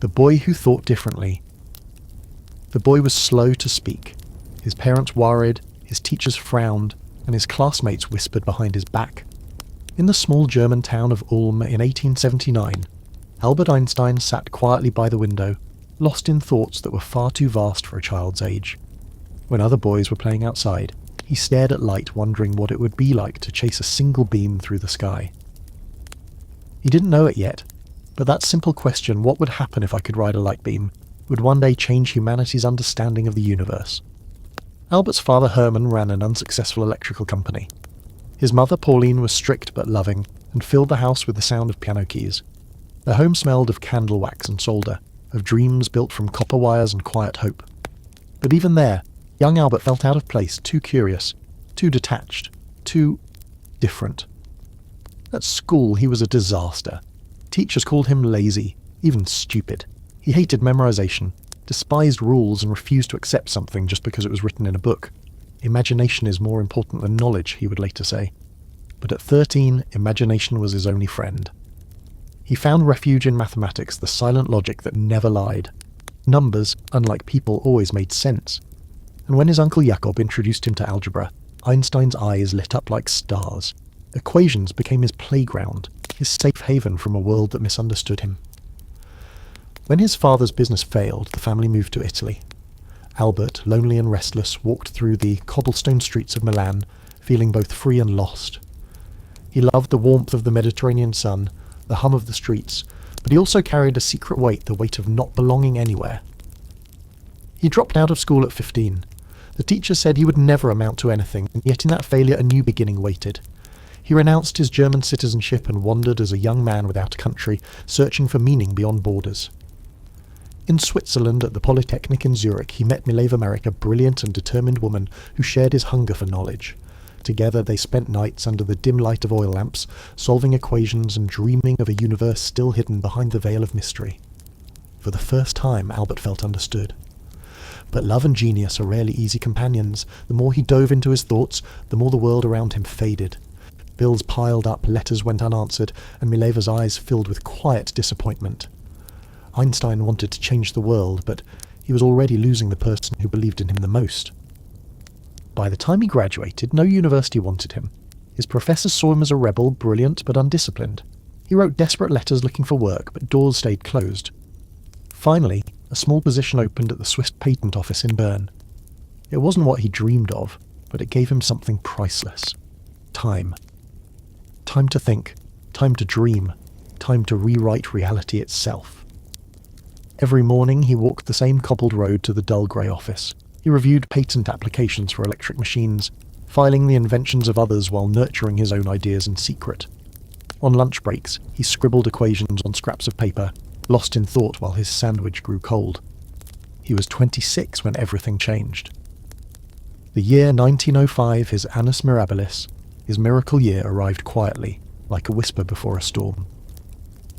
The boy who thought differently. The boy was slow to speak. His parents worried, his teachers frowned, and his classmates whispered behind his back. In the small German town of Ulm in 1879, Albert Einstein sat quietly by the window, lost in thoughts that were far too vast for a child's age. When other boys were playing outside, he stared at light, wondering what it would be like to chase a single beam through the sky. He didn't know it yet, but that simple question, what would happen if I could ride a light beam, would one day change humanity's understanding of the universe. Albert's father Hermann ran an unsuccessful electrical company. His mother Pauline was strict but loving, and filled the house with the sound of piano keys. Their home smelled of candle wax and solder, of dreams built from copper wires and quiet hope. But even there, young Albert felt out of place, too curious, too detached, too different. At school he was a disaster. Teachers called him lazy, even stupid. He hated memorization, despised rules, and refused to accept something just because it was written in a book. Imagination is more important than knowledge, he would later say. But at 13, imagination was his only friend. He found refuge in mathematics, the silent logic that never lied. Numbers, unlike people, always made sense. And when his uncle Jakob introduced him to algebra, Einstein's eyes lit up like stars. Equations became his playground, his safe haven from a world that misunderstood him. When his father's business failed, the family moved to Italy. Albert, lonely and restless, walked through the cobblestone streets of Milan, feeling both free and lost. He loved the warmth of the Mediterranean sun, the hum of the streets, but he also carried a secret weight, the weight of not belonging anywhere. He dropped out of school at 15. The teacher said he would never amount to anything, and yet in that failure a new beginning waited. He renounced his German citizenship and wandered as a young man without a country, searching for meaning beyond borders. In Switzerland, at the Polytechnic in Zurich, he met Mileva Merrick, a brilliant and determined woman who shared his hunger for knowledge. Together they spent nights under the dim light of oil lamps, solving equations and dreaming of a universe still hidden behind the veil of mystery. For the first time, Albert felt understood. But love and genius are rarely easy companions. The more he dove into his thoughts, the more the world around him faded. Bills piled up, letters went unanswered, and Mileva's eyes filled with quiet disappointment. Einstein wanted to change the world, but he was already losing the person who believed in him the most. By the time he graduated, no university wanted him. His professors saw him as a rebel, brilliant but undisciplined. He wrote desperate letters looking for work, but doors stayed closed. Finally, a small position opened at the Swiss Patent Office in Bern. It wasn't what he dreamed of, but it gave him something priceless. Time. Time to think, time to dream, time to rewrite reality itself. Every morning he walked the same cobbled road to the dull grey office. He reviewed patent applications for electric machines, filing the inventions of others while nurturing his own ideas in secret. On lunch breaks, he scribbled equations on scraps of paper, lost in thought while his sandwich grew cold. He was 26 when everything changed. The year 1905, his annus mirabilis, his miracle year, arrived quietly, like a whisper before a storm.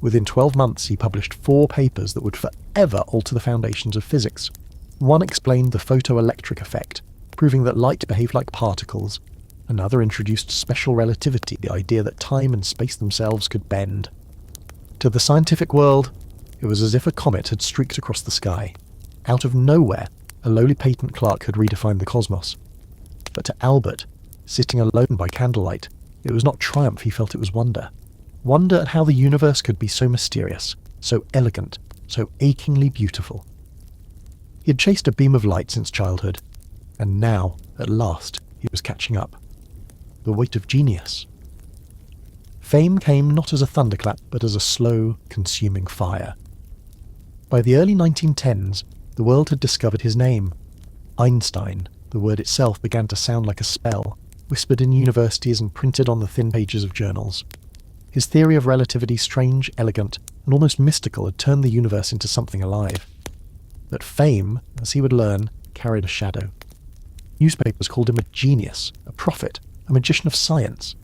Within 12 months he published 4 papers that would forever alter the foundations of physics. One explained the photoelectric effect, proving that light behaved like particles. Another introduced special relativity, the idea that time and space themselves could bend. To the scientific world, it was as if a comet had streaked across the sky. Out of nowhere, a lowly patent clerk had redefined the cosmos. But to Albert, sitting alone by candlelight, it was not triumph, he felt it was wonder. Wonder at how the universe could be so mysterious, so elegant, so achingly beautiful. He had chased a beam of light since childhood, and now, at last, he was catching up. The weight of genius. Fame came not as a thunderclap, but as a slow, consuming fire. By the early 1910s, the world had discovered his name. Einstein, the word itself, began to sound like a spell, whispered in universities and printed on the thin pages of journals. His theory of relativity, strange, elegant, and almost mystical, had turned the universe into something alive. But fame, as he would learn, carried a shadow. Newspapers called him a genius, a prophet, a magician of science.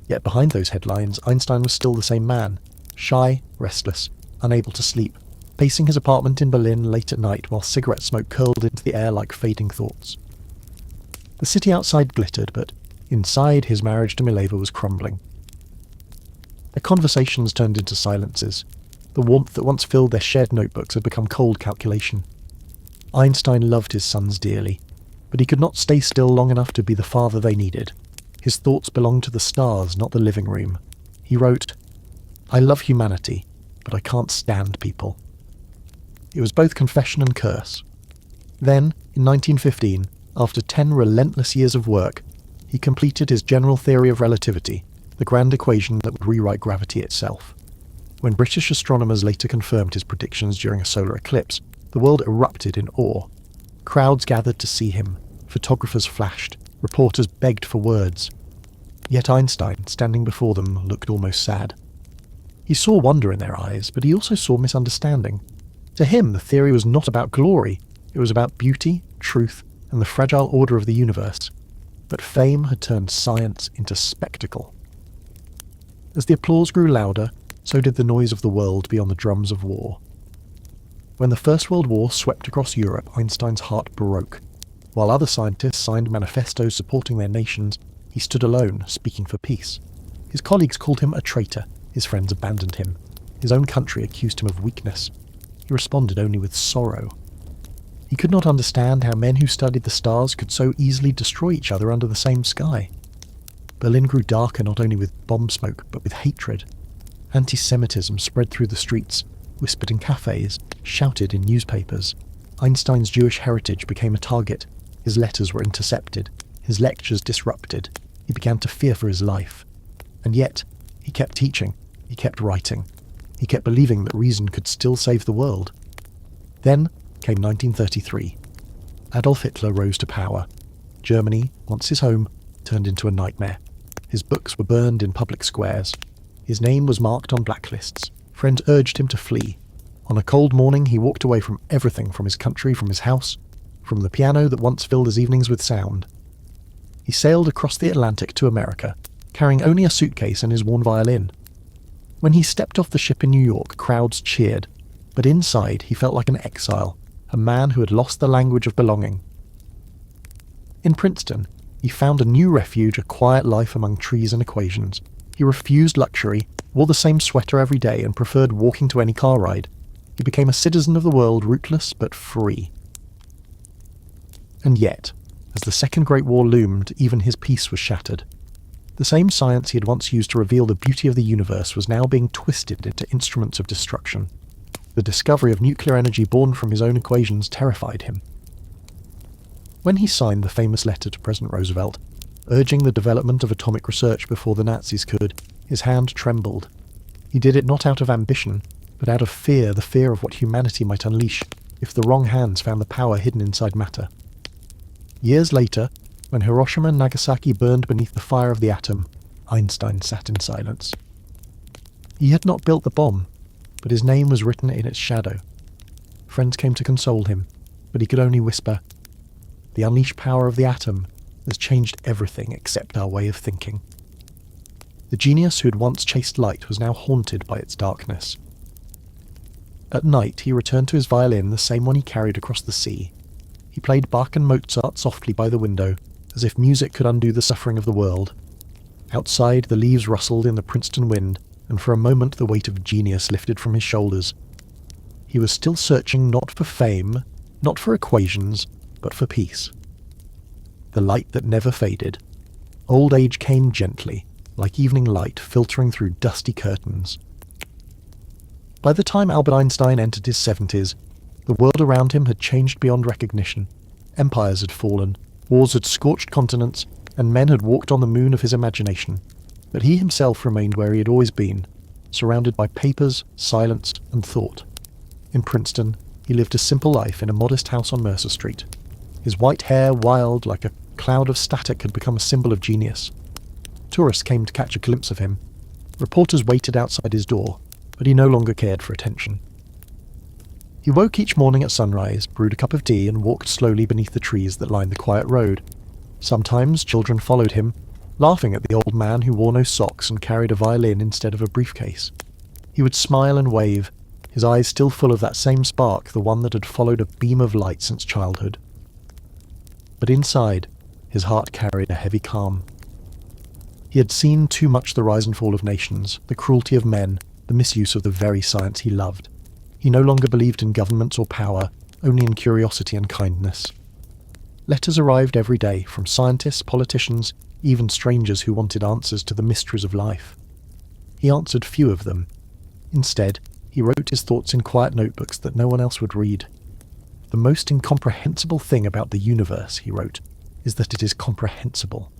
Yet behind those headlines, Einstein was still the same man, shy, restless, unable to sleep, pacing his apartment in Berlin late at night while cigarette smoke curled into the air like fading thoughts. The city outside glittered, but inside his marriage to Mileva was crumbling. Their conversations turned into silences. The warmth that once filled their shared notebooks had become cold calculation. Einstein loved his sons dearly, but he could not stay still long enough to be the father they needed. His thoughts belonged to the stars, not the living room. He wrote, "I love humanity, but I can't stand people." It was both confession and curse. Then, in 1915, after 10 relentless years of work, he completed his general theory of relativity, the grand equation that would rewrite gravity itself. When British astronomers later confirmed his predictions during a solar eclipse, the world erupted in awe. Crowds gathered to see him, photographers flashed, reporters begged for words. Yet Einstein, standing before them, looked almost sad. He saw wonder in their eyes, but he also saw misunderstanding. To him, the theory was not about glory, it was about beauty, truth, and the fragile order of the universe. But fame had turned science into spectacle. As the applause grew louder, so did the noise of the world beyond the drums of war. When the First World War swept across Europe, Einstein's heart broke. While other scientists signed manifestos supporting their nations, he stood alone, speaking for peace. His colleagues called him a traitor, his friends abandoned him. His own country accused him of weakness. He responded only with sorrow. He could not understand how men who studied the stars could so easily destroy each other under the same sky. Berlin grew darker not only with bomb smoke, but with hatred. Anti-Semitism spread through the streets, whispered in cafes, shouted in newspapers. Einstein's Jewish heritage became a target. His letters were intercepted, his lectures disrupted. He began to fear for his life. And yet, he kept teaching, he kept writing. He kept believing that reason could still save the world. Then came 1933. Adolf Hitler rose to power. Germany, once his home, turned into a nightmare. His books were burned in public squares. His name was marked on blacklists. Friends urged him to flee. On a cold morning, he walked away from everything, from his country, from his house, from the piano that once filled his evenings with sound. He sailed across the Atlantic to America, carrying only a suitcase and his worn violin. When he stepped off the ship in New York, crowds cheered, but inside he felt like an exile, a man who had lost the language of belonging. In Princeton, he found a new refuge, a quiet life among trees and equations. He refused luxury, wore the same sweater every day, and preferred walking to any car ride. He became a citizen of the world, rootless but free. And yet, as the Second Great War loomed, even his peace was shattered. The same science he had once used to reveal the beauty of the universe was now being twisted into instruments of destruction. The discovery of nuclear energy born from his own equations terrified him. When he signed the famous letter to President Roosevelt, urging the development of atomic research before the Nazis could, his hand trembled. He did it not out of ambition, but out of fear, the fear of what humanity might unleash if the wrong hands found the power hidden inside matter. Years later, when Hiroshima and Nagasaki burned beneath the fire of the atom, Einstein sat in silence. He had not built the bomb, but his name was written in its shadow. Friends came to console him, but he could only whisper, "The unleashed power of the atom has changed everything except our way of thinking." The genius who had once chased light was now haunted by its darkness. At night he returned to his violin, the same one he carried across the sea. He played Bach and Mozart softly by the window, as if music could undo the suffering of the world. Outside, the leaves rustled in the Princeton wind, and for a moment the weight of genius lifted from his shoulders. He was still searching not for fame, not for equations, but for peace. The light that never faded. Old age came gently, like evening light filtering through dusty curtains. By the time Albert Einstein entered his 70s, the world around him had changed beyond recognition. Empires had fallen, wars had scorched continents, and men had walked on the moon of his imagination. But he himself remained where he had always been, surrounded by papers, silence, and thought. In Princeton, he lived a simple life in a modest house on Mercer Street. His white hair, wild like a cloud of static, had become a symbol of genius. Tourists came to catch a glimpse of him. Reporters waited outside his door, but he no longer cared for attention. He woke each morning at sunrise, brewed a cup of tea, and walked slowly beneath the trees that lined the quiet road. Sometimes children followed him, laughing at the old man who wore no socks and carried a violin instead of a briefcase. He would smile and wave, his eyes still full of that same spark, the one that had followed a beam of light since childhood. But inside, his heart carried a heavy calm. He had seen too much the rise and fall of nations, the cruelty of men, the misuse of the very science he loved. He no longer believed in governments or power, only in curiosity and kindness. Letters arrived every day from scientists, politicians, even strangers who wanted answers to the mysteries of life. He answered few of them. Instead, he wrote his thoughts in quiet notebooks that no one else would read. The most incomprehensible thing about the universe, he wrote, is that it is comprehensible.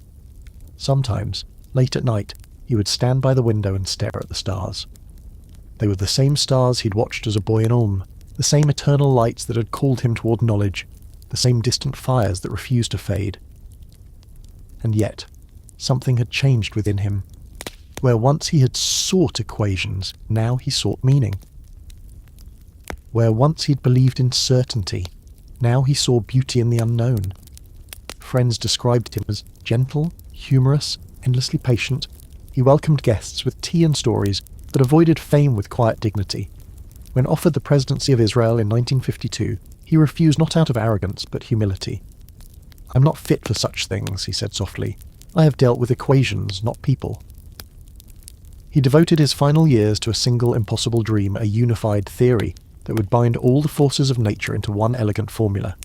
Sometimes, late at night, he would stand by the window and stare at the stars. They were the same stars he'd watched as a boy in Ulm, the same eternal lights that had called him toward knowledge, the same distant fires that refused to fade. And yet, something had changed within him. Where once he had sought equations, now he sought meaning. Where once he'd believed in certainty, now he saw beauty in the unknown. Friends described him as gentle, humorous, endlessly patient. He welcomed guests with tea and stories, but avoided fame with quiet dignity. When offered the presidency of Israel in 1952, he refused not out of arrogance, but humility. "I'm not fit for such things," he said softly. "I have dealt with equations, not people." He devoted his final years to a single impossible dream, a unified theory that would bind all the forces of nature into one elegant formula.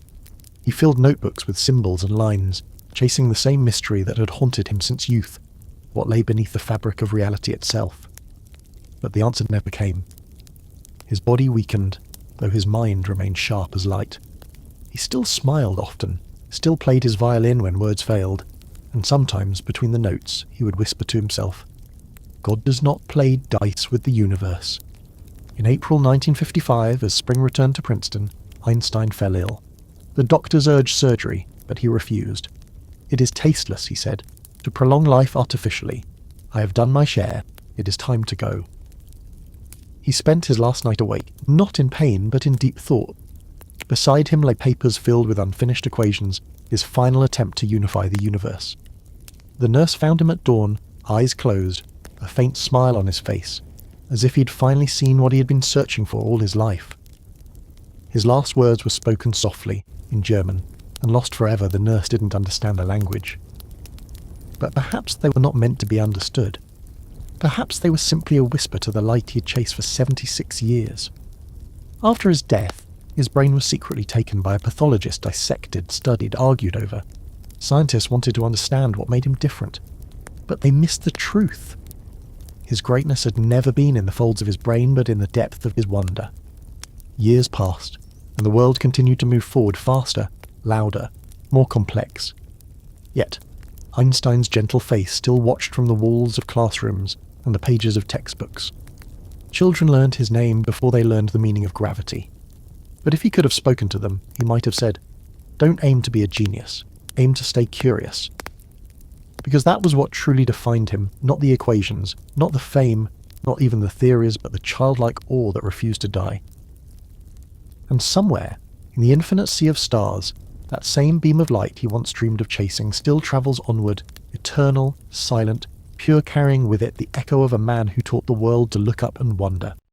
He filled notebooks with symbols and lines, chasing the same mystery that had haunted him since youth, what lay beneath the fabric of reality itself. But the answer never came. His body weakened, though his mind remained sharp as light. He still smiled often, still played his violin when words failed, and sometimes, between the notes, he would whisper to himself, "God does not play dice with the universe." In April 1955, as spring returned to Princeton, Einstein fell ill. The doctors urged surgery, but he refused. "It is tasteless," he said, "to prolong life artificially. I have done my share. It is time to go." He spent his last night awake, not in pain, but in deep thought. Beside him lay papers filled with unfinished equations, his final attempt to unify the universe. The nurse found him at dawn, eyes closed, a faint smile on his face, as if he'd finally seen what he had been searching for all his life. His last words were spoken softly, in German, and lost forever. The nurse didn't understand the language. But perhaps they were not meant to be understood. Perhaps they were simply a whisper to the light he had chased for 76 years. After his death, his brain was secretly taken by a pathologist, dissected, studied, argued over. Scientists wanted to understand what made him different, but they missed the truth. His greatness had never been in the folds of his brain, but in the depth of his wonder. Years passed, and the world continued to move forward faster, louder, more complex. Yet, Einstein's gentle face still watched from the walls of classrooms and the pages of textbooks. Children learned his name before they learned the meaning of gravity. But if he could have spoken to them, he might have said, "Don't aim to be a genius. Aim to stay curious." Because that was what truly defined him, not the equations, not the fame, not even the theories, but the childlike awe that refused to die. And somewhere, in the infinite sea of stars, that same beam of light he once dreamed of chasing still travels onward, eternal, silent, pure, carrying with it the echo of a man who taught the world to look up and wonder.